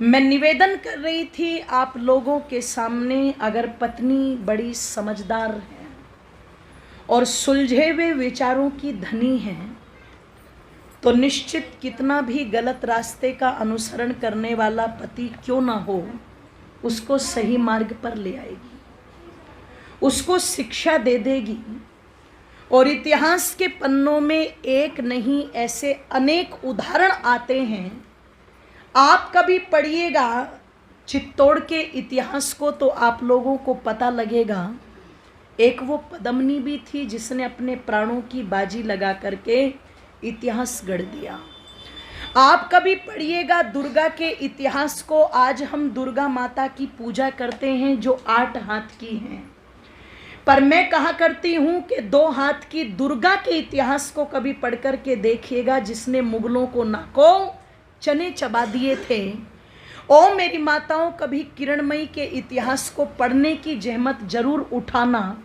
मैं निवेदन कर रही थी आप लोगों के सामने, अगर पत्नी बड़ी समझदार है और सुलझे हुए विचारों की धनी है तो निश्चित कितना भी गलत रास्ते का अनुसरण करने वाला पति क्यों ना हो, उसको सही मार्ग पर ले आएगी, उसको शिक्षा दे देगी। और इतिहास के पन्नों में एक नहीं ऐसे अनेक उदाहरण आते हैं। आप कभी पढ़िएगा चित्तौड़ के इतिहास को तो आप लोगों को पता लगेगा। एक वो पद्मिनी भी थी जिसने अपने प्राणों की बाजी लगा करके इतिहास गढ़ दिया। आप कभी पढ़िएगा दुर्गा के इतिहास को। आज हम दुर्गा माता की पूजा करते हैं जो 8 हाथ की हैं, पर मैं कहा करती हूं कि 2 हाथ की दुर्गा के इतिहास को कभी पढ़ कर के देखिएगा, जिसने मुगलों को नाकों चने चबा दिए थे। ओ मेरी माताओं, कभी किरणमयी के इतिहास को पढ़ने की जहमत जरूर उठाना।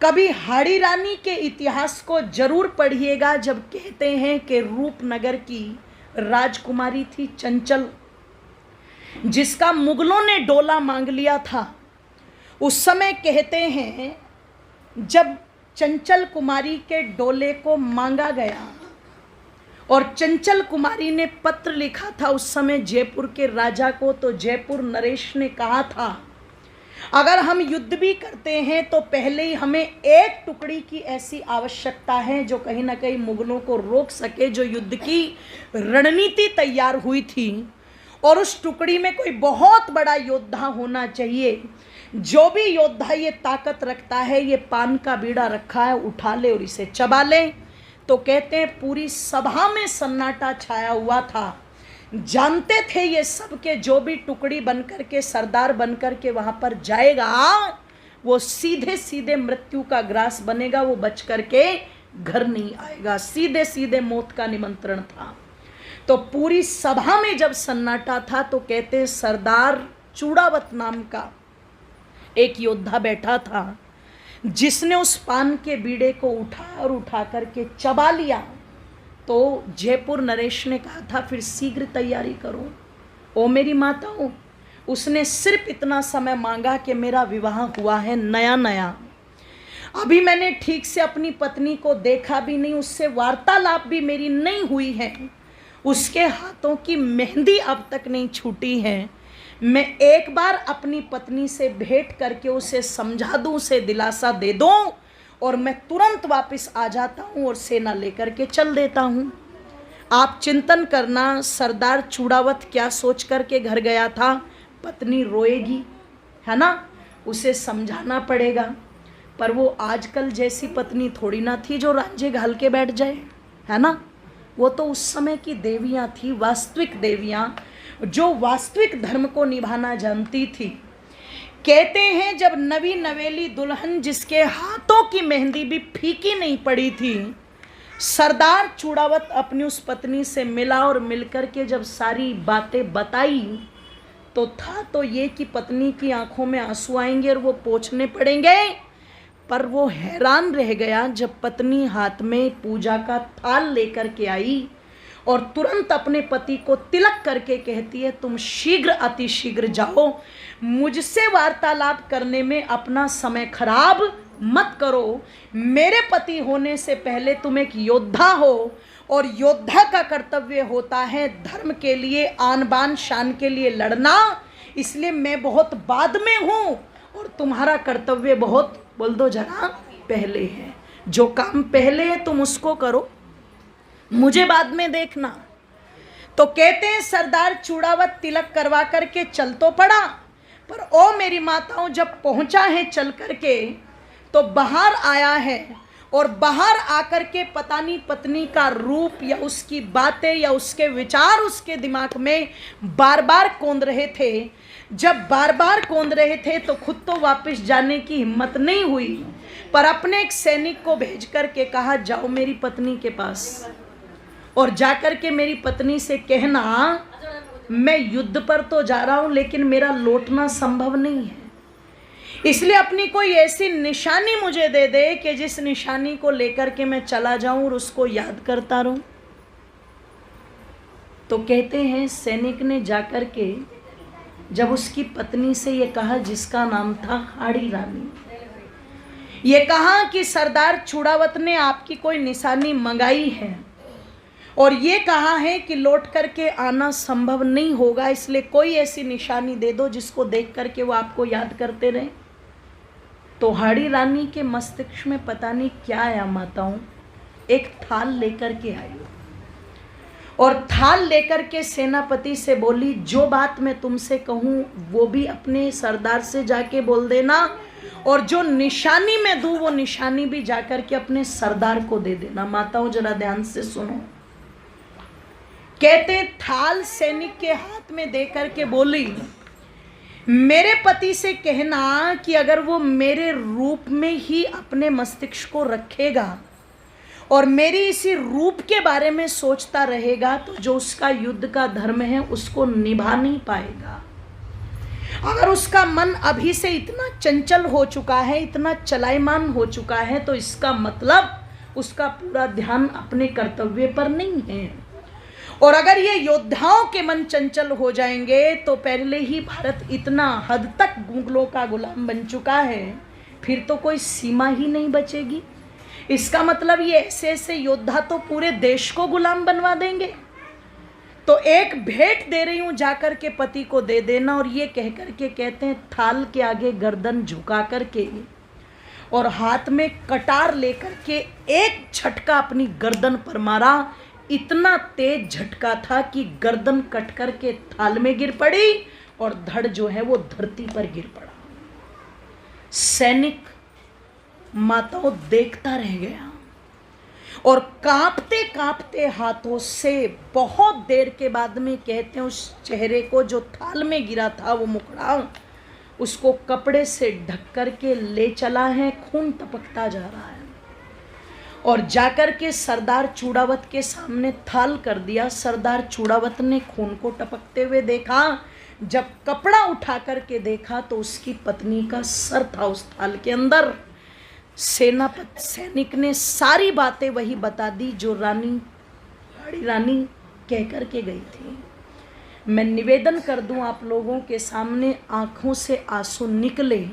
कभी हाड़ी रानी के इतिहास को जरूर पढ़िएगा। जब कहते हैं कि रूपनगर की राजकुमारी थी चंचल, जिसका मुगलों ने डोला मांग लिया था, उस समय कहते हैं जब चंचल कुमारी के डोले को मांगा गया और चंचल कुमारी ने पत्र लिखा था उस समय जयपुर के राजा को, तो जयपुर नरेश ने कहा था अगर हम युद्ध भी करते हैं तो पहले ही हमें एक टुकड़ी की ऐसी आवश्यकता है जो कहीं ना कहीं मुगलों को रोक सके, जो युद्ध की रणनीति तैयार हुई थी। और उस टुकड़ी में कोई बहुत बड़ा योद्धा होना चाहिए। जो भी योद्धा ये ताकत रखता है, ये पान का बीड़ा रखा है, उठा ले और इसे चबा ले। तो कहते हैं पूरी सभा में सन्नाटा छाया हुआ था। जानते थे ये सब के जो भी टुकड़ी बनकर के सरदार बनकर के वहां पर जाएगा वो सीधे सीधे मृत्यु का ग्रास बनेगा, वो बच करके घर नहीं आएगा, सीधे सीधे मौत का निमंत्रण था। तो पूरी सभा में जब सन्नाटा था तो कहते हैं सरदार चूड़ावत नाम का एक योद्धा बैठा था, जिसने उस पान के बीड़े को उठा और उठा करके चबा लिया। तो जयपुर नरेश ने कहा था फिर शीघ्र तैयारी करो। ओ मेरी माताओं, उसने सिर्फ इतना समय मांगा कि मेरा विवाह हुआ है नया नया, अभी मैंने ठीक से अपनी पत्नी को देखा भी नहीं, उससे वार्तालाप भी मेरी नहीं हुई है, उसके हाथों की मेहंदी अब तक नहीं छूटी है। मैं एक बार अपनी पत्नी से भेंट करके उसे समझा दूं, उसे दिलासा दे दूं और मैं तुरंत वापस आ जाता हूं और सेना लेकर के चल देता हूं। आप चिंतन करना सरदार चूड़ावत क्या सोच करके घर गया था। पत्नी रोएगी, है ना, उसे समझाना पड़ेगा। पर वो आजकल जैसी पत्नी थोड़ी ना थी जो रांझे घाल के बैठ जाए, है ना। वो तो उस समय की देवियाँ थी, वास्तविक देवियाँ, जो वास्तविक धर्म को निभाना जानती थी। कहते हैं जब नवी नवेली दुल्हन जिसके हाथों की मेहंदी भी फीकी नहीं पड़ी थी, सरदार चूड़ावत अपनी उस पत्नी से मिला और मिलकर के जब सारी बातें बताई तो था तो ये कि पत्नी की आंखों में आंसू आएंगे और वो पोंछने पड़ेंगे। पर वो हैरान रह गया जब पत्नी हाथ में पूजा का थाल लेकर के आई और तुरंत अपने पति को तिलक करके कहती है तुम शीघ्र अति शीघ्र जाओ, मुझसे वार्तालाप करने में अपना समय खराब मत करो। मेरे पति होने से पहले तुम एक योद्धा हो और योद्धा का कर्तव्य होता है धर्म के लिए, आन बान शान के लिए लड़ना, इसलिए मैं बहुत बाद में हूँ और तुम्हारा कर्तव्य बहुत, बोल दो जरा, पहले है। जो काम पहले है तुम उसको करो, मुझे बाद में देखना। तो कहते हैं सरदार चूड़ावत तिलक करवा करके चल तो पड़ा, पर ओ मेरी माताओं जब पहुंचा है चल करके तो बाहर आया है और बाहर आकर के पता नहीं पत्नी का रूप या उसकी बातें या उसके विचार उसके दिमाग में बार बार कौंध रहे थे। जब बार बार कौंध रहे थे तो खुद तो वापस जाने की हिम्मत नहीं हुई, पर अपने एक सैनिक को भेज करके कहा जाओ मेरी पत्नी के पास और जाकर के मेरी पत्नी से कहना मैं युद्ध पर तो जा रहा हूं लेकिन मेरा लौटना संभव नहीं है, इसलिए अपनी कोई ऐसी निशानी मुझे दे दे कि जिस निशानी को लेकर के मैं चला जाऊं और उसको याद करता रहूं। तो कहते हैं सैनिक ने जाकर के जब उसकी पत्नी से ये कहा, जिसका नाम था हाड़ी रानी, ये कहा कि सरदार चूड़ावत ने आपकी कोई निशानी मंगाई है और ये कहा है कि लौट करके आना संभव नहीं होगा, इसलिए कोई ऐसी निशानी दे दो जिसको देख करके वो आपको याद करते रहे। तो हाड़ी रानी के मस्तिष्क में पता नहीं क्या आया माताओं, एक थाल लेकर के आई और थाल लेकर के सेनापति से बोली, जो बात मैं तुमसे कहूँ वो भी अपने सरदार से जाके बोल देना और जो निशानी मैं दूँ वो निशानी भी जाकर के अपने सरदार को दे देना। माताओं जरा ध्यान से सुनो। कहते थाल सैनिक के हाथ में देकर के बोली, मेरे पति से कहना कि अगर वो मेरे रूप में ही अपने मस्तिष्क को रखेगा और मेरी इसी रूप के बारे में सोचता रहेगा तो जो उसका युद्ध का धर्म है उसको निभा नहीं पाएगा। अगर उसका मन अभी से इतना चंचल हो चुका है, इतना चलायमान हो चुका है, तो इसका मतलब उसका पूरा ध्यान अपने कर्तव्य पर नहीं है। और अगर ये योद्धाओं के मन चंचल हो जाएंगे तो पहले ही भारत इतना हद तक मुगलों का गुलाम बन चुका है, फिर तो कोई सीमा ही नहीं बचेगी। इसका मतलब ये ऐसे ऐसे योद्धा तो पूरे देश को गुलाम बनवा देंगे। तो एक भेंट दे रही हूं, जाकर के पति को दे देना। और ये कह करके कहते हैं थाल के आगे गर्दन झुका करके और हाथ में कटार लेकर के एक झटका अपनी गर्दन पर मारा। इतना तेज झटका था कि गर्दन कट करके थाल में गिर पड़ी और धड़ जो है वो धरती पर गिर पड़ा। सैनिक माताओं देखता रह गया और कांपते कांपते हाथों से बहुत देर के बाद में कहते हैं उस चेहरे को जो थाल में गिरा था, वो मुखड़ा, उसको कपड़े से ढक करके ले चला है। खून टपकता जा रहा है और जाकर के सरदार चूड़ावत के सामने थाल कर दिया। सरदार चूड़ावत ने खून को टपकते हुए देखा। जब कपड़ा उठा करके देखा तो उसकी पत्नी का सर था उस थाल के अंदर। सैनिक ने सारी बातें वही बता दी जो हाड़ी रानी कह कर के गई थी। मैं निवेदन कर दूं आप लोगों के सामने, आंखों से आंसू निकले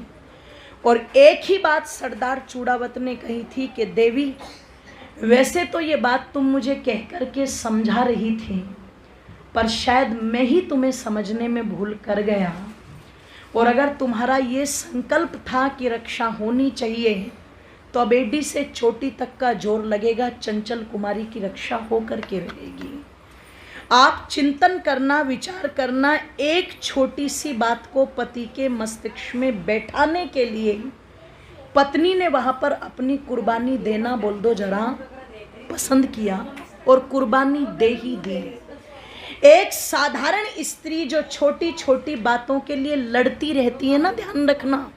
और एक ही बात सरदार चूड़ावत ने कही थी कि देवी, वैसे तो ये बात तुम मुझे कह कर के समझा रही थी, पर शायद मैं ही तुम्हें समझने में भूल कर गया। और अगर तुम्हारा ये संकल्प था कि रक्षा होनी चाहिए तो अब एडी से चोटी तक का जोर लगेगा, चंचल कुमारी की रक्षा हो करके रहेगी। आप चिंतन करना, विचार करना, एक छोटी सी बात को पति के मस्तिष्क में बैठाने के लिए पत्नी ने वहां पर अपनी कुर्बानी देना, बोल दो जरा, पसंद किया और कुर्बानी दे ही दी। एक साधारण स्त्री जो छोटी छोटी बातों के लिए लड़ती रहती है ना, ध्यान रखना,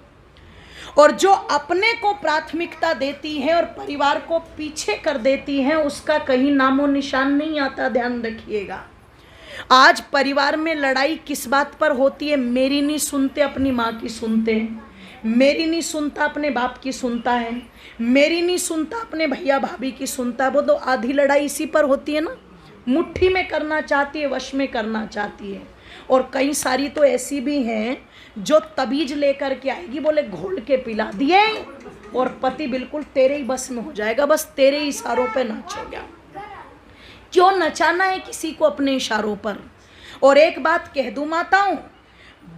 और जो अपने को प्राथमिकता देती है और परिवार को पीछे कर देती है, उसका कहीं नामो निशान नहीं आता। ध्यान रखिएगा। आज परिवार में लड़ाई किस बात पर होती है? मेरी नहीं सुनते अपनी माँ की सुनते हैं, मेरी नहीं सुनता अपने बाप की सुनता है, मेरी नहीं सुनता अपने भैया भाभी की सुनता है। वो तो आधी लड़ाई इसी पर होती है ना, मुट्ठी में करना चाहती है, वश में करना चाहती है। और कई सारी तो ऐसी भी हैं जो तबीज लेकर के आएगी, बोले घोल के पिला दिए और पति बिल्कुल तेरे ही बस में हो जाएगा, बस तेरे ही इशारों पे नाच हो गया। क्यों नचाना है किसी को अपने इशारों पर? और एक बात कह दूं माताओं,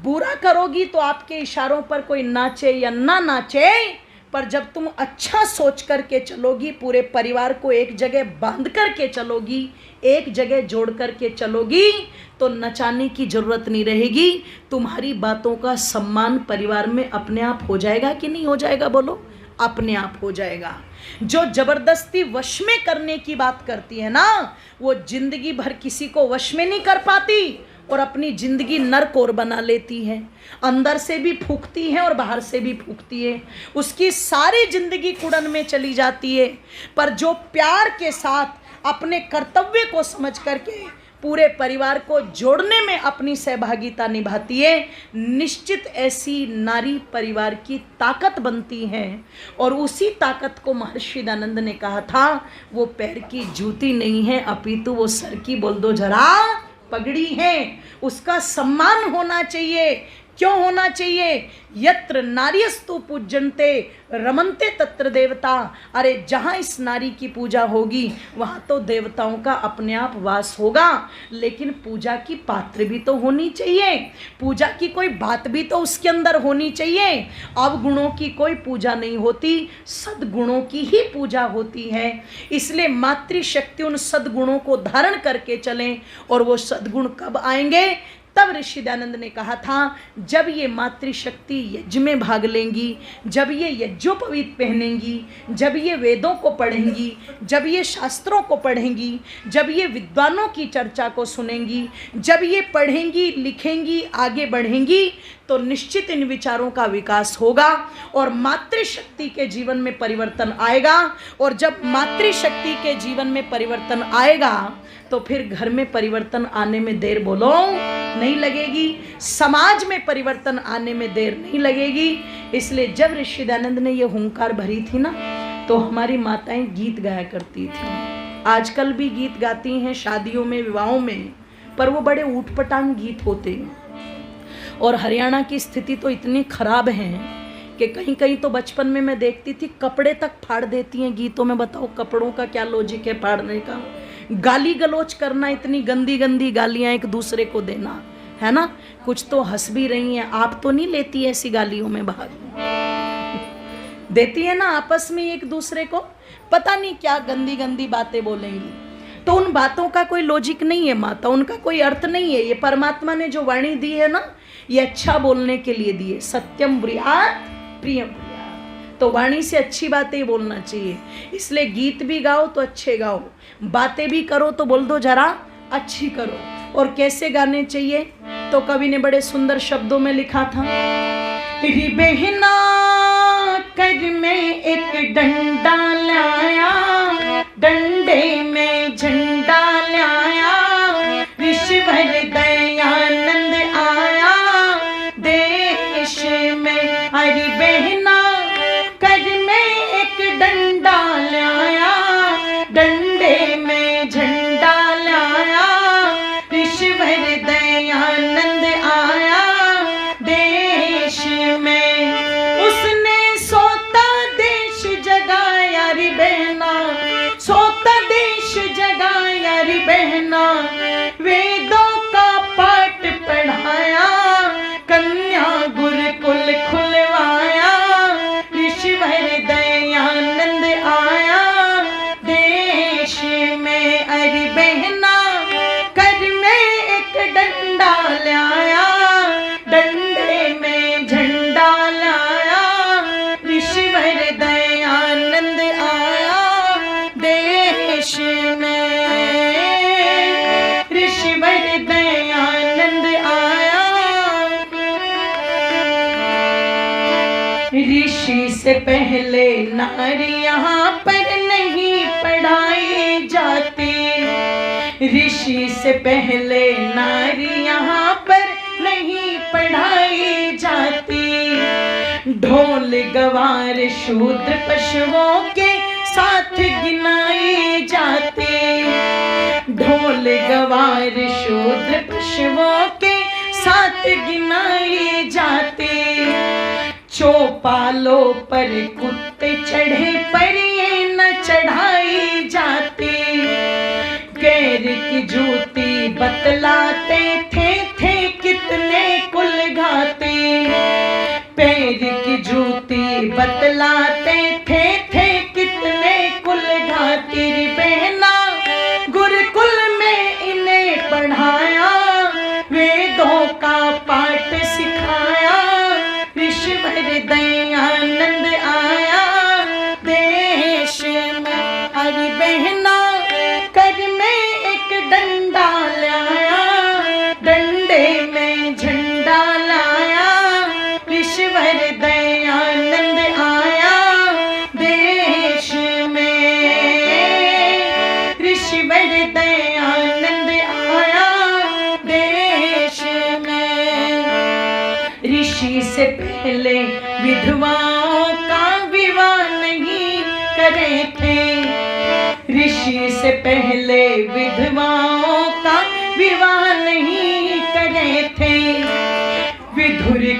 बुरा करोगी तो आपके इशारों पर कोई नाचे या ना नाचे, पर जब तुम अच्छा सोच करके चलोगी, पूरे परिवार को एक जगह बांध करके चलोगी, एक जगह जोड़ करके चलोगी, तो नचाने की जरूरत नहीं रहेगी। तुम्हारी बातों का सम्मान परिवार में अपने आप हो जाएगा कि नहीं हो जाएगा? बोलो, अपने आप हो जाएगा। जो जबरदस्ती वश में करने की बात करती है ना, वो जिंदगी भर किसी को वश में नहीं कर पाती और अपनी जिंदगी नरकोर बना लेती है। अंदर से भी फूकती है और बाहर से भी फूकती है, उसकी सारी जिंदगी कुड़न में चली जाती है। पर जो प्यार के साथ अपने कर्तव्य को समझ करके पूरे परिवार को जोड़ने में अपनी सहभागिता निभाती है, निश्चित ऐसी नारी परिवार की ताकत बनती है। और उसी ताकत को महर्षि दयानंद ने कहा था, वो पैर की जूती नहीं है अपितु वो सर की, बोल दो जरा, पगड़ी है उसका सम्मान होना चाहिए। क्यों होना चाहिए? यत्र नार्यस्तु पूज्यन्ते रमन्ते तत्र देवता। अरे जहाँ इस नारी की पूजा होगी वहाँ तो देवताओं का अपने आप वास होगा। लेकिन पूजा की पात्र भी तो होनी चाहिए, पूजा की कोई बात भी तो उसके अंदर होनी चाहिए। अवगुणों की कोई पूजा नहीं होती, सद्गुणों की ही पूजा होती है। इसलिए मातृशक्ति उन सद्गुणों को धारण करके चलें। और वो सद्गुण कब आएंगे? तब ऋषि दयानंद ने कहा था जब ये मातृशक्ति यज्ञ में भाग लेंगी, जब ये यज्ञोपवीत पहनेंगी, जब ये वेदों को पढ़ेंगी, जब ये शास्त्रों को पढ़ेंगी, जब ये विद्वानों की चर्चा को सुनेंगी, जब ये पढ़ेंगी लिखेंगी आगे बढ़ेंगी, तो निश्चित इन विचारों का विकास होगा और मातृशक्ति के जीवन में परिवर्तन आएगा। और जब मातृशक्ति के जीवन में परिवर्तन आएगा तो फिर घर में परिवर्तन आने में देर बोलो नहीं लगेगी, समाज में परिवर्तन आने में देर नहीं लगेगी। इसलिए जब ऋषि दयानंद ने ये हुंकार भरी थी ना, तो हमारी माताएं गीत गाया करती थी। आजकल भी गीत गाती हैं शादियों में, विवाहों में, पर वो बड़े ऊटपटांग गीत होते हैं। और हरियाणा की स्थिति तो इतनी खराब है कि कहीं कहीं तो बचपन में मैं देखती थी कपड़े तक फाड़ देती हैं गीतों में। बताओ कपड़ों का क्या लॉजिक है फाड़ने का? गाली गलौज करना, इतनी गंदी गंदी गालियां एक दूसरे को देना, है ना? कुछ तो हंस भी रही हैं। आप तो नहीं लेती ऐसी गालियों में भाग? देती है ना आपस में एक दूसरे को, पता नहीं क्या गंदी गंदी बातें बोलेंगी। तो उन बातों का कोई लॉजिक नहीं है माता, उनका कोई अर्थ नहीं है। ये परमात्मा ने जो वाणी दी है ना, ये अच्छा बोलने के लिए दी है। सत्यम ब्रूयात् प्रियम ब्रूयात्। तो वाणी से अच्छी बातें बोलना चाहिए। इसलिए गीत भी गाओ तो अच्छे गाओ, बातें भी करो तो बोल दो जरा अच्छी करो। और कैसे गाने चाहिए? तो कवि ने बड़े सुंदर शब्दों में लिखा था, री बहना कर में एक डंडा लाया, डंडे में झंडा लाया, ऋषिवर दयानंद आया देश में। अरे बहना कर में एक डंडा लाया, डंडे में झंडा लाया, ऋषिवर दयानंद आया देश में। उसने सोता देश जगाया रे बहना, सोता देश जगाया रे बहना, वेदों का पाठ पढ़ाया, कन्या गुरुकुल खुलवाया, ऋषिवर दयानंद आया देश में। अरे बहना कर में एक डंडा लाया, डंडे में झंडा लाया, ऋषिवर दयानंद आया देश में, ऋषिवर दयानंद आया। ऋषि से पहले नारी यहाँ पर नहीं पढ़ाई जाती, ऋषि से पहले नारी यहाँ पर नहीं पढ़ाई जाती। ढोल गवार शूद्र पशुओं के साथ गिनाई जाती, ढोल गवार शूद्र पशुओं के साथ गिनाई जाती। चौपालों पर कुत्ते चढ़े पर ये न चढ़ाई जाती, गैर की जूती बतलाते थे कितने कुल घाते, पैर की जूती बतलाते थे कितने कुल घाती। रे बहना गुरुकुल में इन्हें पढ़ाया, वेदों का पाठ सिखाया, ऋषिवर दयानंद आया देश में। अरे बहना कर में एक डंडा लाया, डंडे में झंडा लाया, ऋषिवर दयानंद आया देश में, ऋषिवर दयानंद आया देश में। ऋषि से पहले विधवाओं का विवाह नहीं करे थे, ऋषि से पहले विधवाओं का विवाह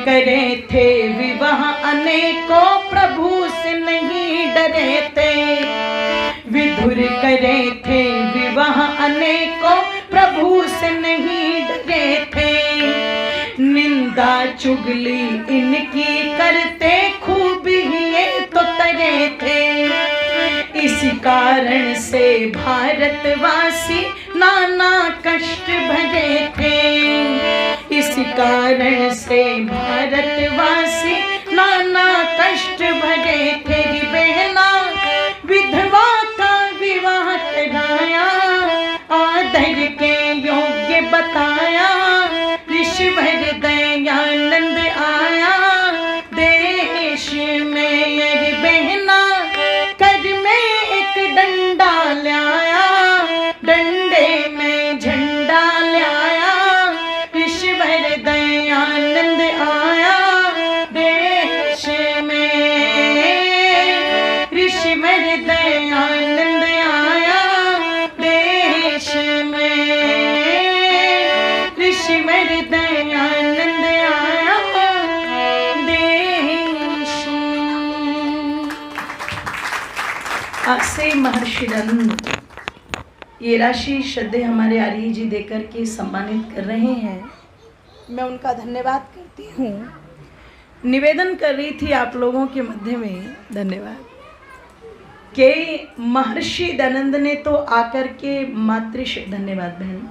करे थे विवाह अनेकों, प्रभु से नहीं डरे थे। विधुर करे थे विवाह अनेकों, प्रभु से नहीं डरे थे। निंदा चुगली इनकी करते, खूब ही ये तो तरे थे। इसी कारण से भारतवासी नाना कष्ट भरे थे। इसी कारण से भारतवासी नाना कष्ट भरे थे। बहना विधवा का विवाह कराया, आदर के योग्य बताया। ऋषिवर दयानंद आया देश में। अरे बहना कर में एक डंडा लाया, डंडे में झंडा लाया। ऋषिवर दयानंद आया देश में। ऋषिवर दयानंद आया देश में। ऋषिवर दयानंद आया देश में। आसे महर्षि दयानंद ये राशि श्रद्धे हमारे आर्य जी देकर के सम्मानित कर रहे हैं। मैं उनका धन्यवाद करती हूँ। निवेदन कर रही थी आप लोगों के मध्य में, धन्यवाद, कि महर्षि दयानंद ने तो आकर के धन्यवाद बहन,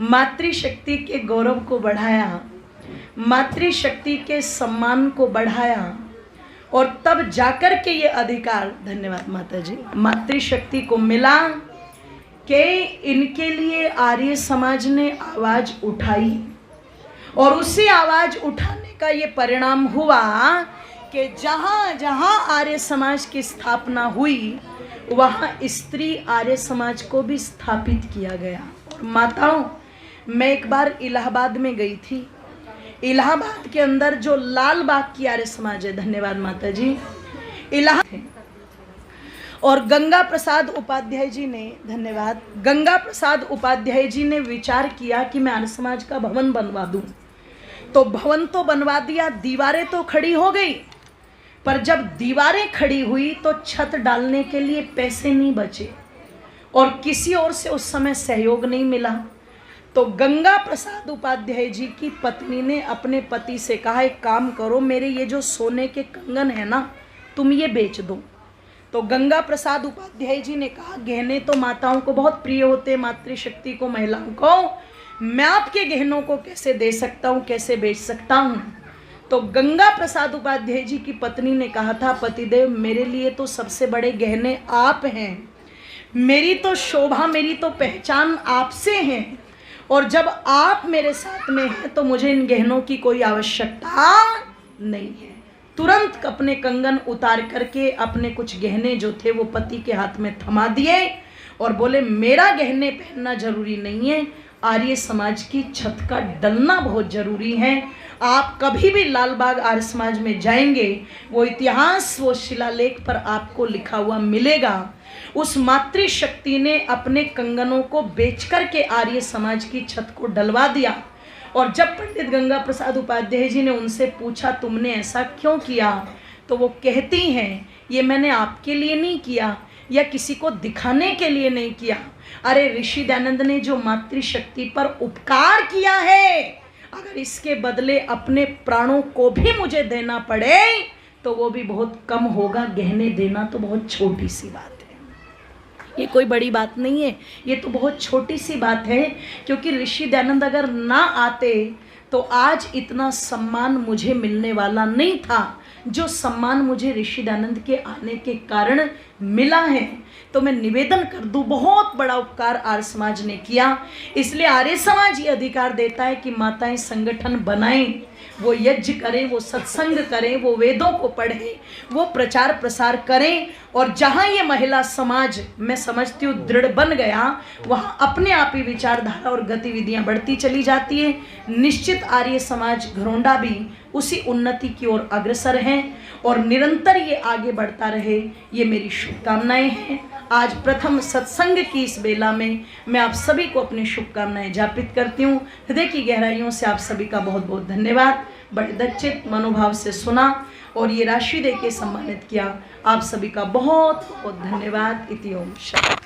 मातृशक्ति के गौरव को बढ़ाया, मातृशक्ति के सम्मान को बढ़ाया, और तब जाकर के ये अधिकार, धन्यवाद माता जी, मातृशक्ति को मिला कि इनके लिए आर्य समाज ने आवाज उठाई। और उसी आवाज उठाने का ये परिणाम हुआ कि जहाँ जहाँ आर्य समाज की स्थापना हुई, वहाँ स्त्री आर्य समाज को भी स्थापित किया गया। और माताओं, मैं एक बार इलाहाबाद में गई थी। इलाहाबाद के अंदर जो लाल बाग की आर्य समाज है, धन्यवाद माता जी, इलाहाबाद, और गंगा प्रसाद उपाध्याय जी ने, धन्यवाद, गंगा प्रसाद उपाध्याय जी ने विचार किया कि मैं आर्य समाज का भवन बनवा दूं। तो भवन तो बनवा दिया, दीवारें तो खड़ी हो गई, पर जब दीवारें खड़ी हुई तो छत डालने के लिए पैसे नहीं बचे और किसी और से उस समय सहयोग नहीं मिला। तो गंगा प्रसाद उपाध्याय जी की पत्नी ने अपने पति से कहा, एक काम करो, मेरे ये जो सोने के कंगन है ना, तुम ये बेच दो। तो गंगा प्रसाद उपाध्याय जी ने कहा, गहने तो माताओं को बहुत प्रिय होते, मातृशक्ति को, महिलाओं को, मैं आपके गहनों को कैसे दे सकता हूँ, कैसे बेच सकता हूँ। तो गंगा प्रसाद उपाध्याय जी की पत्नी ने कहा था, पतिदेव मेरे लिए तो सबसे बड़े गहने आप हैं, मेरी तो शोभा, मेरी तो पहचान आपसे है, और जब आप मेरे साथ में हैं तो मुझे इन गहनों की कोई आवश्यकता नहीं है। तुरंत अपने कंगन उतार करके अपने कुछ गहने जो थे वो पति के हाथ में थमा दिए और बोले, मेरा गहने पहनना जरूरी नहीं है, आर्य समाज की छत का डलना बहुत जरूरी है। आप कभी भी लालबाग आर्य समाज में जाएंगे, वो इतिहास, वो शिलालेख पर आपको लिखा हुआ मिलेगा। उस मातृशक्ति ने अपने कंगनों को बेच करके आर्य समाज की छत को डलवा दिया। और जब पंडित गंगा प्रसाद उपाध्याय जी ने उनसे पूछा, तुमने ऐसा क्यों किया, तो वो कहती हैं, ये मैंने आपके लिए नहीं किया या किसी को दिखाने के लिए नहीं किया। अरे ऋषि दयानंद ने जो मातृशक्ति पर उपकार किया है, अगर इसके बदले अपने प्राणों को भी मुझे देना पड़े तो वो भी बहुत कम होगा। गहने देना तो बहुत छोटी सी बात है, ये कोई बड़ी बात नहीं है, ये तो बहुत छोटी सी बात है। क्योंकि ऋषि दयानंद अगर ना आते तो आज इतना सम्मान मुझे मिलने वाला नहीं था, जो सम्मान मुझे ऋषि दयानंद के आने के कारण मिला है। तो मैं निवेदन कर दूं, बहुत बड़ा उपकार आर्य समाज ने किया। इसलिए आर्य समाज ये अधिकार देता है कि माताएं संगठन बनाएं, वो यज्ञ करें, वो सत्संग करें, वो वेदों को पढ़ें, वो प्रचार प्रसार करें। और जहाँ ये महिला समाज, मैं समझती हूँ, दृढ़ बन गया, वहाँ अपने आप ही विचारधारा और गतिविधियाँ बढ़ती चली जाती है। निश्चित आर्य समाज घरोंडा भी उसी उन्नति की ओर अग्रसर हैं और निरंतर ये आगे बढ़ता रहे, ये मेरी शुभकामनाएं हैं। आज प्रथम सत्संग की इस बेला में मैं आप सभी को अपनी शुभकामनाएं ज्ञापित करती हूँ। हृदय की गहराइयों से आप सभी का बहुत बहुत धन्यवाद। बड़े दच्चित मनोभाव से सुना और ये राशि दे के सम्मानित किया। आप सभी का बहुत बहुत धन्यवाद। इति ओम शांति।